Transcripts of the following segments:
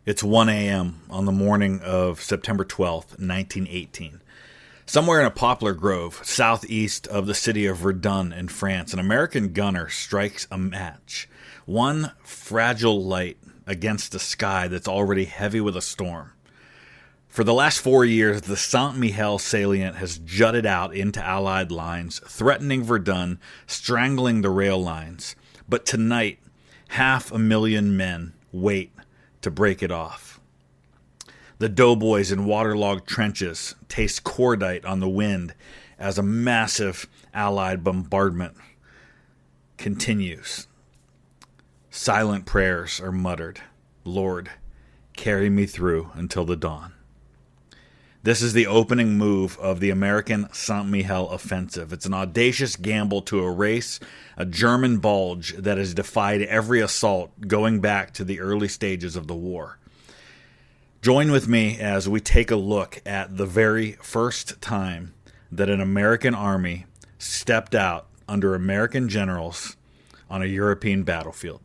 It's 1 a.m. on the morning of September 12th, 1918. Somewhere in a poplar grove, southeast of the city of Verdun in France, an American gunner strikes a match. One fragile light against a sky that's already heavy with a storm. For the last 4 years, the Saint-Mihiel salient has jutted out into Allied lines, threatening Verdun, strangling the rail lines. But tonight, 500,000 men wait to break it off. The Doughboys in waterlogged trenches taste cordite on the wind as a massive Allied bombardment continues. Silent prayers are muttered. Lord, carry me through until the dawn. This is the opening move of the American Saint-Mihiel Offensive. It's an audacious gamble to erase a German bulge that has defied every assault going back to the early stages of the war. Join with me as we take a look at the very first time that an American army stepped out under American generals on a European battlefield.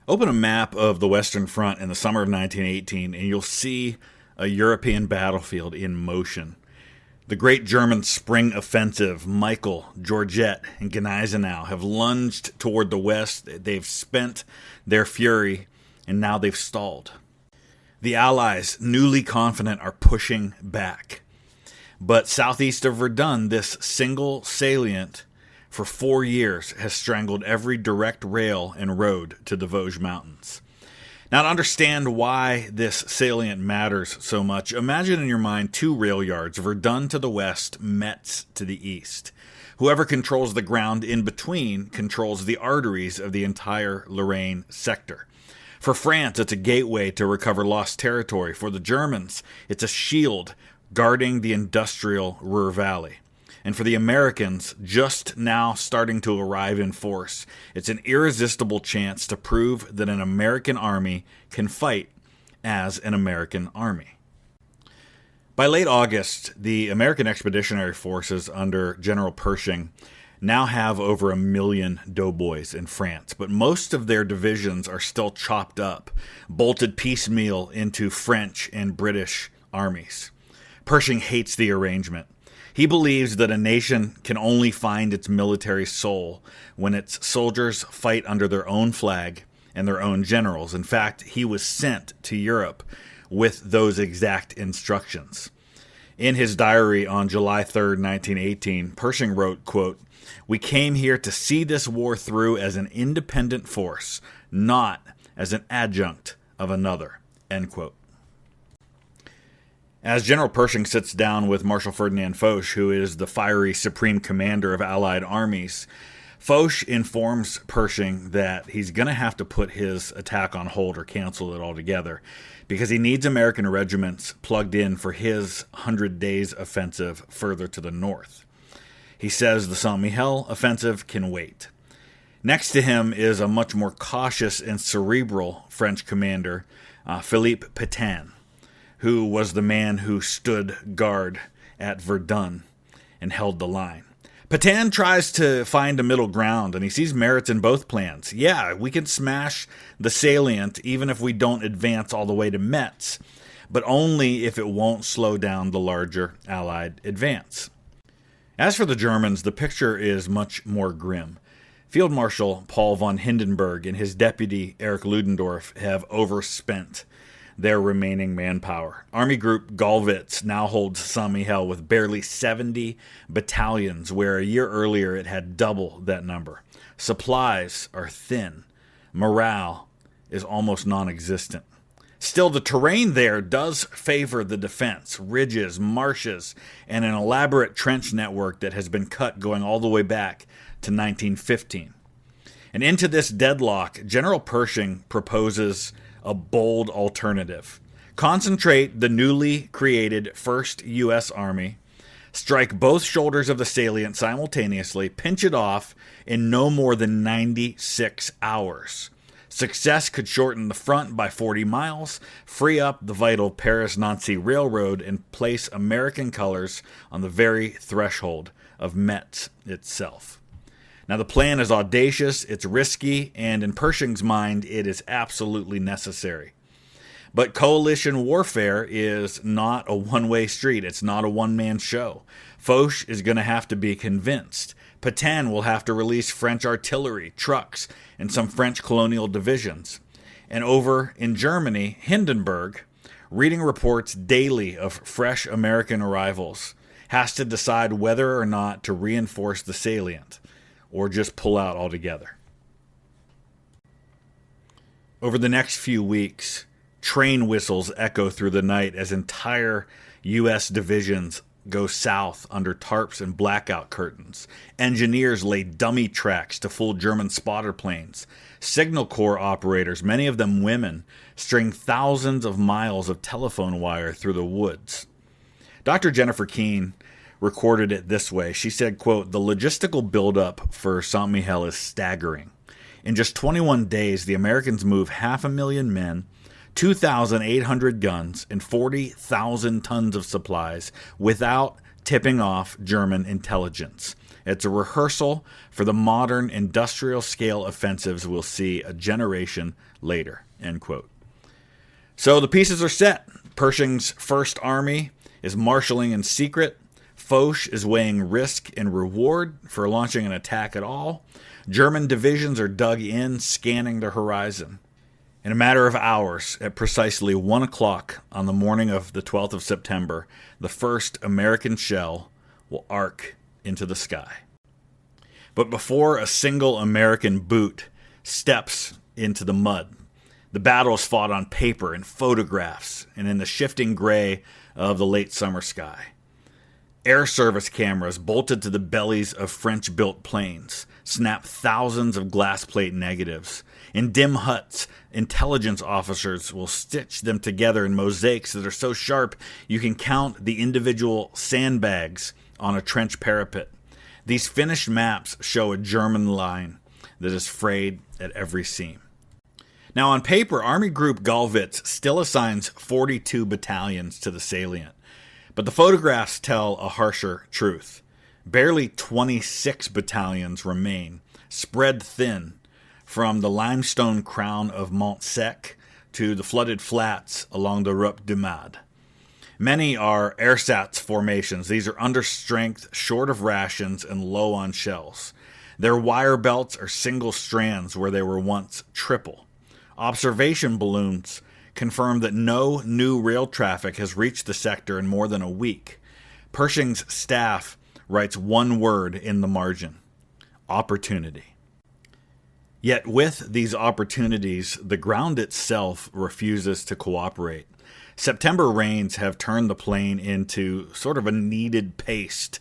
Open a map of the Western Front in the summer of 1918 and you'll see a European battlefield in motion. The great German spring offensive, Michael, Georgette, and Gneisenau have lunged toward the west. They've spent their fury, and now they've stalled. The Allies, newly confident, are pushing back. But southeast of Verdun, this single salient for 4 years has strangled every direct rail and road to the Vosges Mountains. Now, to understand why this salient matters so much, imagine in your mind two rail yards, Verdun to the west, Metz to the east. Whoever controls the ground in between controls the arteries of the entire Lorraine sector. For France, it's a gateway to recover lost territory. For the Germans, it's a shield guarding the industrial Ruhr Valley. And for the Americans, just now starting to arrive in force, it's an irresistible chance to prove that an American army can fight as an American army. By late August, the American Expeditionary Forces under General Pershing now have over 1 million doughboys in France, but most of their divisions are still chopped up, bolted piecemeal into French and British armies. Pershing hates the arrangement. He believes that a nation can only find its military soul when its soldiers fight under their own flag and their own generals. In fact, he was sent to Europe with those exact instructions. In his diary on July 3rd, 1918, Pershing wrote, quote, "We came here to see this war through as an independent force, not as an adjunct of another," end quote. As General Pershing sits down with Marshal Ferdinand Foch, who is the fiery supreme commander of Allied armies, Foch informs Pershing that he's going to have to put his attack on hold or cancel it altogether because he needs American regiments plugged in for his 100 Days offensive further to the north. He says the Saint-Mihiel offensive can wait. Next to him is a much more cautious and cerebral French commander, Philippe Pétain, who was the man who stood guard at Verdun and held the line. Pétain tries to find a middle ground, and he sees merits in both plans. Yeah, we can smash the salient even if we don't advance all the way to Metz, but only if it won't slow down the larger Allied advance. As for the Germans, the picture is much more grim. Field Marshal Paul von Hindenburg and his deputy Erich Ludendorff have overspent their remaining manpower. Army Group Gallwitz now holds Saint-Mihiel with barely 70 battalions, where a year earlier it had double that number. Supplies are thin. Morale is almost non-existent. Still, the terrain there does favor the defense. Ridges, marshes, and an elaborate trench network that has been cut going all the way back to 1915. And into this deadlock, General Pershing proposes a bold alternative. Concentrate the newly created 1st U.S. Army, strike both shoulders of the salient simultaneously, pinch it off in no more than 96 hours. Success could shorten the front by 40 miles, free up the vital Paris-Nancy Railroad, and place American colors on the very threshold of Metz itself. Now, the plan is audacious, it's risky, and in Pershing's mind, it is absolutely necessary. But coalition warfare is not a one-way street. It's not a one-man show. Foch is going to have to be convinced. Pétain will have to release French artillery, trucks, and some French colonial divisions. And over in Germany, Hindenburg, reading reports daily of fresh American arrivals, has to decide whether or not to reinforce the salient or just pull out altogether. Over the next few weeks, train whistles echo through the night as entire U.S. divisions go south under tarps and blackout curtains. Engineers lay dummy tracks to fool German spotter planes. Signal Corps operators, many of them women, string thousands of miles of telephone wire through the woods. Dr. Jennifer Keene recorded it this way. She said, quote, "The logistical buildup for St. Mihiel is staggering. In just 21 days, the Americans move 500,000 men, 2,800 guns, and 40,000 tons of supplies without tipping off German intelligence. It's a rehearsal for the modern industrial-scale offensives we'll see a generation later," end quote. So the pieces are set. Pershing's First Army is marshaling in secret. Foch is weighing risk and reward for launching an attack at all. German divisions are dug in, scanning the horizon. In a matter of hours, at precisely 1 o'clock on the morning of the 12th of September, the first American shell will arc into the sky. But before a single American boot steps into the mud, the battle is fought on paper and photographs and in the shifting gray of the late summer sky. Air service cameras bolted to the bellies of French-built planes snap thousands of glass plate negatives. In dim huts, intelligence officers will stitch them together in mosaics that are so sharp you can count the individual sandbags on a trench parapet. These finished maps show a German line that is frayed at every seam. Now, on paper, Army Group Gallwitz still assigns 42 battalions to the salient. But the photographs tell a harsher truth. Barely 26 battalions remain, spread thin, from the limestone crown of Mont Sec to the flooded flats along the Rupt du Mad. Many are ersatz formations. These are under strength, short of rations, and low on shells. Their wire belts are single strands where they were once triple. Observation balloons confirmed that no new rail traffic has reached the sector in more than a week. Pershing's staff writes one word in the margin: opportunity. Yet with these opportunities, the ground itself refuses to cooperate. September rains have turned the plain into sort of a kneaded paste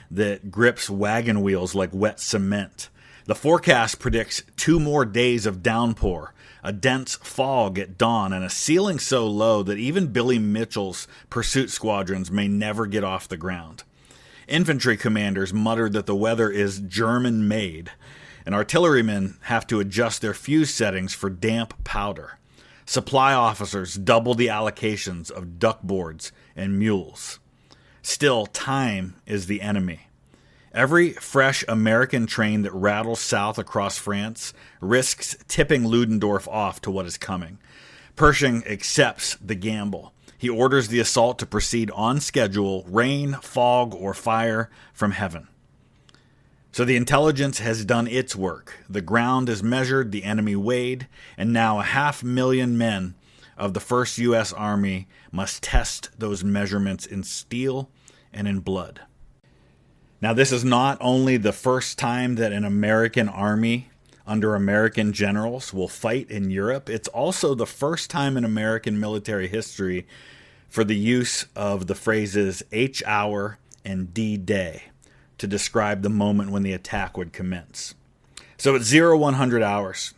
that grips wagon wheels like wet cement. The forecast predicts 2 more days of downpour, a dense fog at dawn, and a ceiling so low that even Billy Mitchell's pursuit squadrons may never get off the ground. Infantry commanders muttered that the weather is German-made, and artillerymen have to adjust their fuse settings for damp powder. Supply officers double the allocations of duckboards and mules. Still, time is the enemy. Every fresh American train that rattles south across France risks tipping Ludendorff off to what is coming. Pershing accepts the gamble. He orders the assault to proceed on schedule, rain, fog, or fire from heaven. So the intelligence has done its work. The ground is measured, the enemy weighed, and now 500,000 men of the 1st U.S. Army must test those measurements in steel and in blood. Now, this is not only the first time that an American army under American generals will fight in Europe, it's also the first time in American military history for the use of the phrases H-hour and D-day to describe the moment when the attack would commence. So at 0100 hours,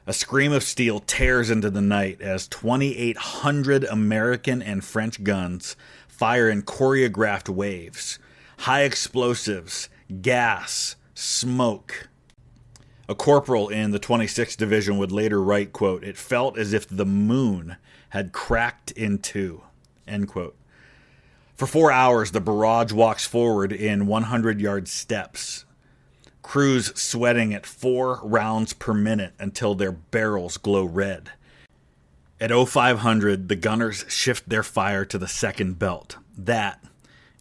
a scream of steel tears into the night as 2,800 American and French guns fire in choreographed waves. High explosives, gas, smoke. A corporal in the 26th Division would later write, quote, "It felt as if the moon had cracked in two," end quote. For 4 hours, the barrage walks forward in 100-yard steps. crews sweating at 4 rounds per minute until their barrels glow red. At 0500, the gunners shift their fire to the second belt. That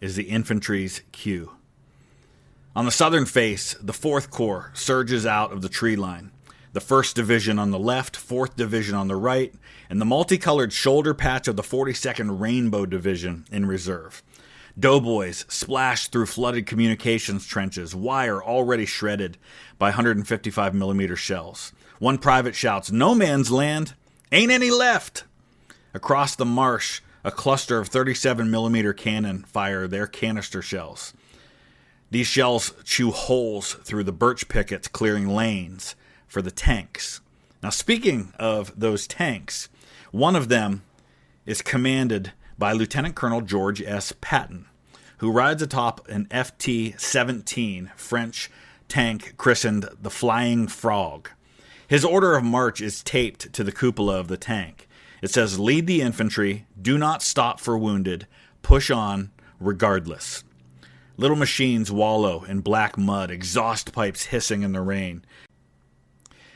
is the infantry's cue. On the southern face, the 4th Corps surges out of the tree line. The 1st Division on the left, 4th Division on the right, and the multicolored shoulder patch of the 42nd Rainbow Division in reserve. Doughboys splash through flooded communications trenches, wire already shredded by 155mm shells. One private shouts, "No man's land! Ain't any left!" Across the marsh, a cluster of 37mm cannon fire their canister shells. These shells chew holes through the birch pickets, clearing lanes for the tanks. Now, speaking of those tanks, one of them is commanded by Lieutenant Colonel George S. Patton, who rides atop an FT-17 French tank christened the Flying Frog. His order of march is taped to the cupola of the tank. It says, "Lead the infantry, do not stop for wounded, push on regardless." Little machines wallow in black mud, exhaust pipes hissing in the rain.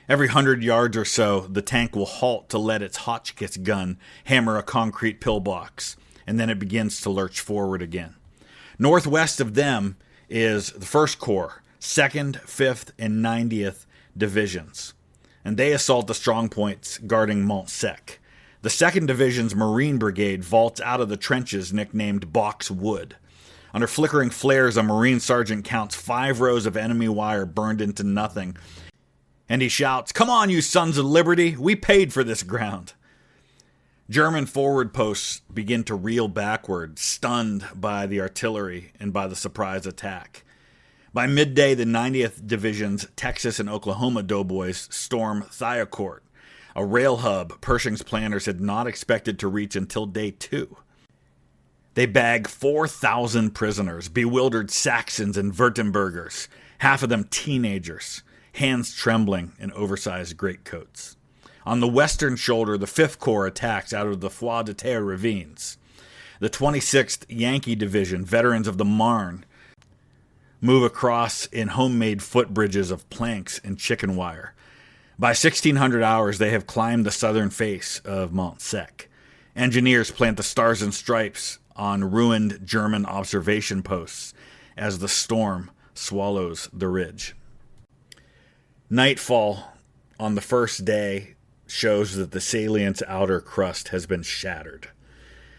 Every 100 yards or so, the tank will halt to let its Hotchkiss gun hammer a concrete pillbox, and then it begins to lurch forward again. Northwest of them is the 1st Corps, 2nd, 5th, and 90th Divisions, and they assault the strongpoints guarding Mont Sec. The 2nd Division's Marine Brigade vaults out of the trenches nicknamed Box Wood. Under flickering flares, a Marine sergeant counts 5 rows of enemy wire burned into nothing, and he shouts, "Come on, you sons of liberty, we paid for this ground." German forward posts begin to reel backward, stunned by the artillery and by the surprise attack. By midday, the 90th Division's Texas and Oklahoma Doughboys storm Thiaucourt, a rail hub Pershing's planners had not expected to reach until day 2. They bag 4,000 prisoners, bewildered Saxons and Württembergers, half of them teenagers, hands trembling in oversized greatcoats. On the western shoulder, the 5th Corps attacks out of the Foix de Terre ravines. The 26th Yankee Division, veterans of the Marne, move across in homemade footbridges of planks and chicken wire. By 1600 hours, they have climbed the southern face of Mont Sec. Engineers plant the stars and stripes on ruined German observation posts as the storm swallows the ridge. Nightfall on the first day shows that the salient's outer crust has been shattered.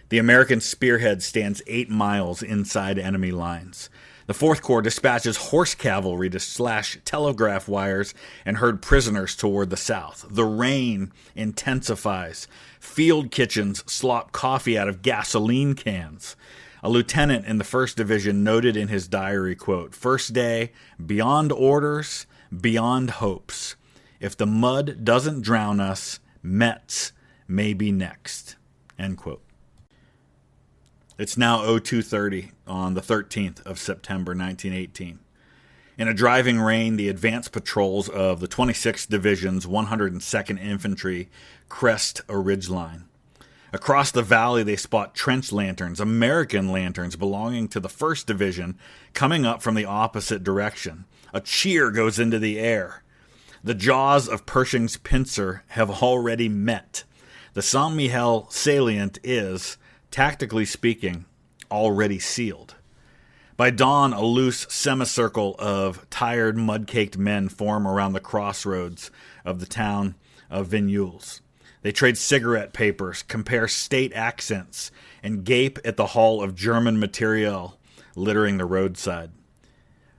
The American spearhead stands 8 miles inside enemy lines. The 4th Corps dispatches horse cavalry to slash telegraph wires and herd prisoners toward the south. The rain intensifies. Field kitchens slop coffee out of gasoline cans. A lieutenant in the 1st Division noted in his diary, quote, "First day, beyond orders, beyond hopes. If the mud doesn't drown us, Metz may be next." End quote. It's now 02:30 on the 13th of September 1918. In a driving rain, the advance patrols of the 26th Division's 102nd Infantry crest a ridgeline. Across the valley, they spot trench lanterns, American lanterns belonging to the 1st Division, coming up from the opposite direction. A cheer goes into the air. The jaws of Pershing's pincer have already met. The Saint-Mihiel salient is, tactically speaking, already sealed. By dawn, a loose semicircle of tired, mud-caked men form around the crossroads of the town of Vigneulles. They trade cigarette papers, compare state accents, and gape at the haul of German materiel littering the roadside.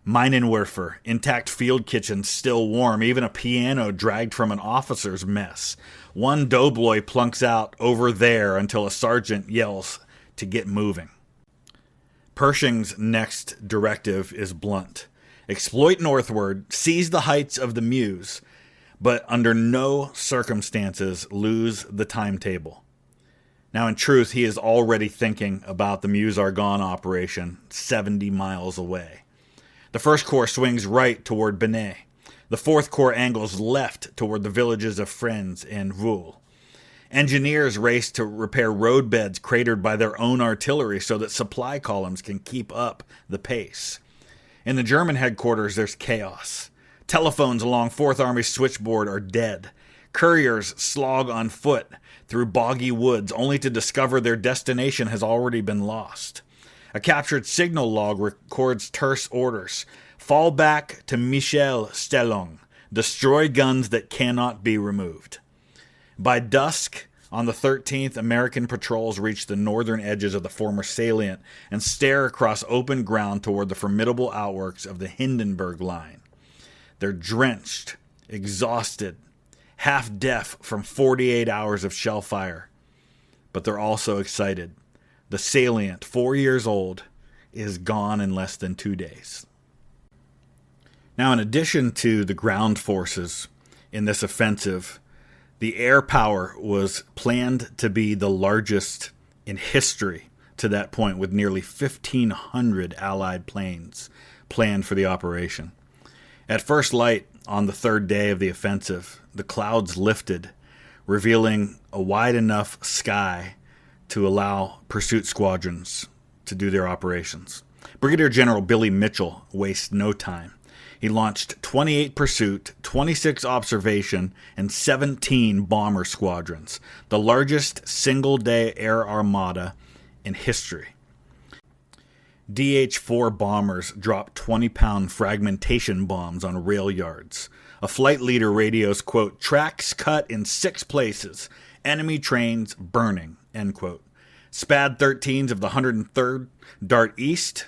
Minenwerfer, intact field kitchens still warm, even a piano dragged from an officer's mess. One doughboy plunks out over there until a sergeant yells to get moving. Pershing's next directive is blunt. Exploit northward, seize the heights of the Meuse, but under no circumstances lose the timetable. Now, in truth, he is already thinking about the Meuse-Argonne operation 70 miles away. The 1st Corps swings right toward Benay. The 4th Corps angles left toward the villages of Fresnes and Voules. Engineers race to repair roadbeds cratered by their own artillery so that supply columns can keep up the pace. In the German headquarters, there's chaos. Telephones along 4th Army's switchboard are dead. Couriers slog on foot through boggy woods only to discover their destination has already been lost. A captured signal log records terse orders. Fall back to Mihiel Stellung. Destroy guns that cannot be removed. By dusk, on the 13th, American patrols reach the northern edges of the former salient and stare across open ground toward the formidable outworks of the Hindenburg Line. They're drenched, exhausted, half deaf from 48 hours of shell fire. But they're also excited. The salient, 4 years old, is gone in less than 2 days. Now, in addition to the ground forces in this offensive, the air power was planned to be the largest in history to that point, with nearly 1,500 Allied planes planned for the operation. At first light on the third day of the offensive, the clouds lifted, revealing a wide enough sky to allow pursuit squadrons to do their operations. Brigadier General Billy Mitchell wastes no time. He launched 28 pursuit, 26 observation, and 17 bomber squadrons, the largest single-day air armada in history. DH-4 bombers dropped 20-pound fragmentation bombs on rail yards. A flight leader radios, quote, "Tracks cut in 6 places. Enemy trains burning," end quote. SPAD 13s of the 103rd dart east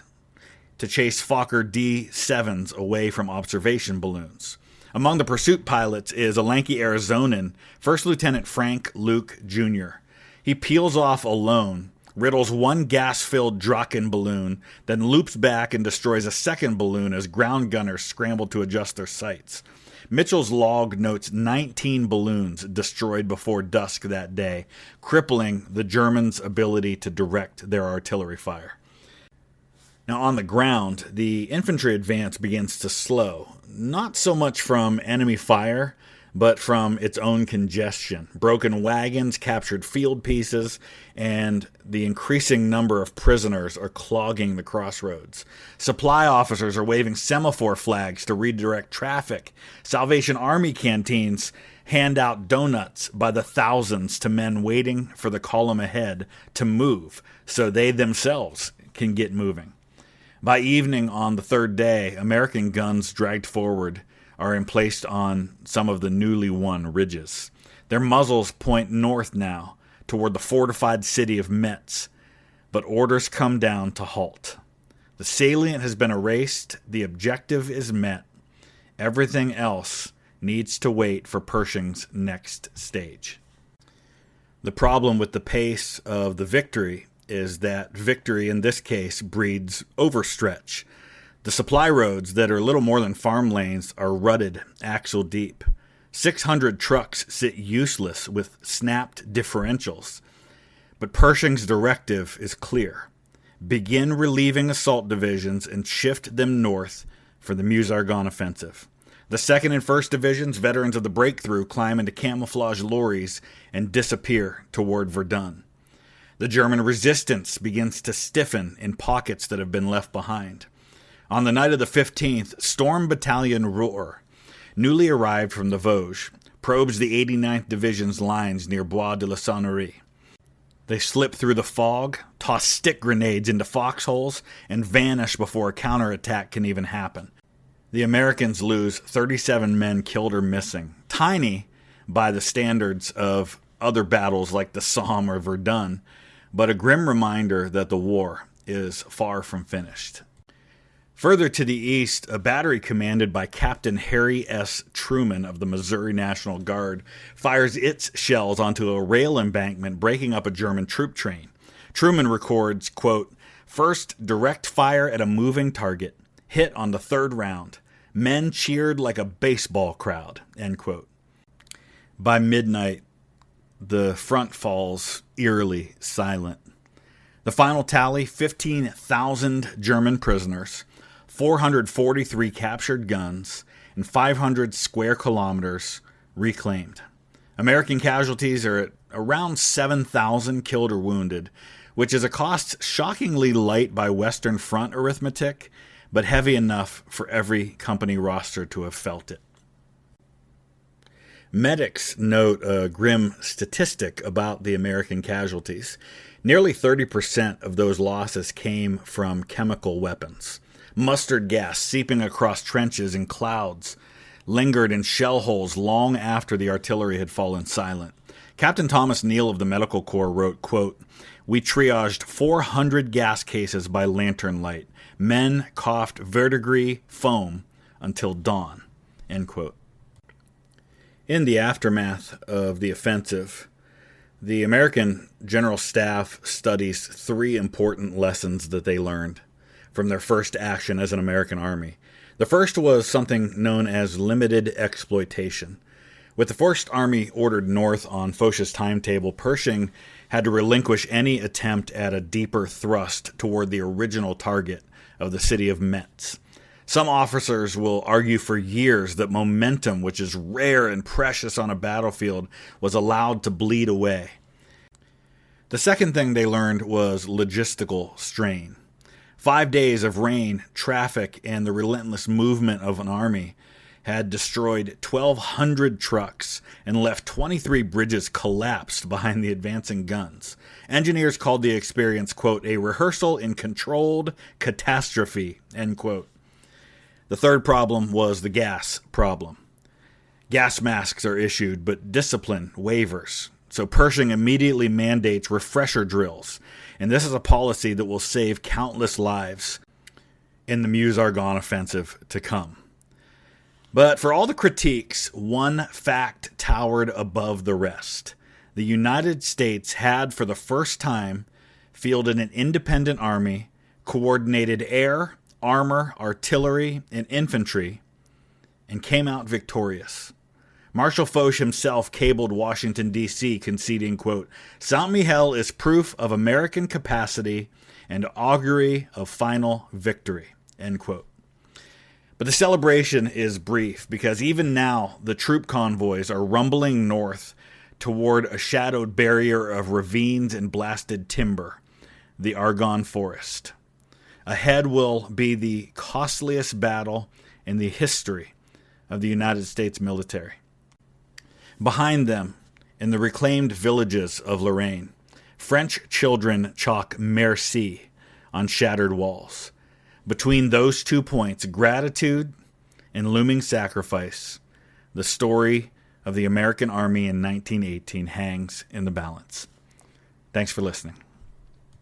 to chase Fokker D-7s away from observation balloons. Among the pursuit pilots is a lanky Arizonan, First Lieutenant Frank Luke Jr. He peels off alone, riddles one gas-filled Drachen balloon, then loops back and destroys a second balloon as ground gunners scramble to adjust their sights. Mitchell's log notes 19 balloons destroyed before dusk that day, crippling the Germans' ability to direct their artillery fire. Now, on the ground, the infantry advance begins to slow, not so much from enemy fire, but from its own congestion. Broken wagons, captured field pieces, and the increasing number of prisoners are clogging the crossroads. Supply officers are waving semaphore flags to redirect traffic. Salvation Army canteens hand out donuts by the thousands to men waiting for the column ahead to move so they themselves can get moving. By evening on the third day, American guns dragged forward are emplaced on some of the newly won ridges. Their muzzles point north now, toward the fortified city of Metz, but orders come down to halt. The salient has been erased, the objective is met. Everything else needs to wait for Pershing's next stage. The problem with the pace of the victory is that victory in this case breeds overstretch. The supply roads that are little more than farm lanes are rutted, axle deep. 600 trucks sit useless with snapped differentials. But Pershing's directive is clear. Begin relieving assault divisions and shift them north for the Meuse-Argonne offensive. The 2nd and 1st Divisions, veterans of the breakthrough, climb into camouflage lorries and disappear toward Verdun. The German resistance begins to stiffen in pockets that have been left behind. On the night of the 15th, Storm Battalion Ruhr, newly arrived from the Vosges, probes the 89th Division's lines near Bois de la Sonnerie. They slip through the fog, toss stick grenades into foxholes, and vanish before a counterattack can even happen. The Americans lose 37 men killed or missing, tiny by the standards of other battles like the Somme or Verdun, but a grim reminder that the war is far from finished. Further to the east, a battery commanded by Captain Harry S. Truman of the Missouri National Guard fires its shells onto a rail embankment, breaking up a German troop train. Truman records, quote, "First direct fire at a moving target, hit on the 3rd round. Men cheered like a baseball crowd," end quote. By midnight, the front falls eerily silent. The final tally, 15,000 German prisoners, 443 captured guns, and 500 square kilometers reclaimed. American casualties are at around 7,000 killed or wounded, which is a cost shockingly light by Western Front arithmetic, but heavy enough for every company roster to have felt it. Medics note a grim statistic about the American casualties. Nearly 30% of those losses came from chemical weapons. Mustard gas seeping across trenches in clouds lingered in shell holes long after the artillery had fallen silent. Captain Thomas Neal of the Medical Corps wrote, quote, "We triaged 400 gas cases by lantern light. Men coughed verdigris foam until dawn," end quote. In the aftermath of the offensive, the American General Staff studies 3 important lessons that they learned from their first action as an American Army. The first was something known as limited exploitation. With the First Army ordered north on Foch's timetable, Pershing had to relinquish any attempt at a deeper thrust toward the original target of the city of Metz. Some officers will argue for years that momentum, which is rare and precious on a battlefield, was allowed to bleed away. The second thing they learned was logistical strain. 5 days of rain, traffic, and the relentless movement of an army had destroyed 1,200 trucks and left 23 bridges collapsed behind the advancing guns. Engineers called the experience, quote, "a rehearsal in controlled catastrophe," end quote. The third problem was the gas problem. Gas masks are issued, but discipline wavers. So Pershing immediately mandates refresher drills, and this is a policy that will save countless lives in the Meuse-Argonne offensive to come. But for all the critiques, one fact towered above the rest. The United States had, for the first time, fielded an independent army, coordinated air, armor, artillery, and infantry, and came out victorious. Marshal Foch himself cabled Washington, D.C., conceding, quote, "Saint-Mihiel is proof of American capacity and augury of final victory," end quote. But the celebration is brief, because even now the troop convoys are rumbling north toward a shadowed barrier of ravines and blasted timber, the Argonne Forest. Ahead will be the costliest battle in the history of the United States military. Behind them, in the reclaimed villages of Lorraine, French children chalk merci on shattered walls. Between those 2 points, gratitude and looming sacrifice, the story of the American Army in 1918 hangs in the balance. Thanks for listening.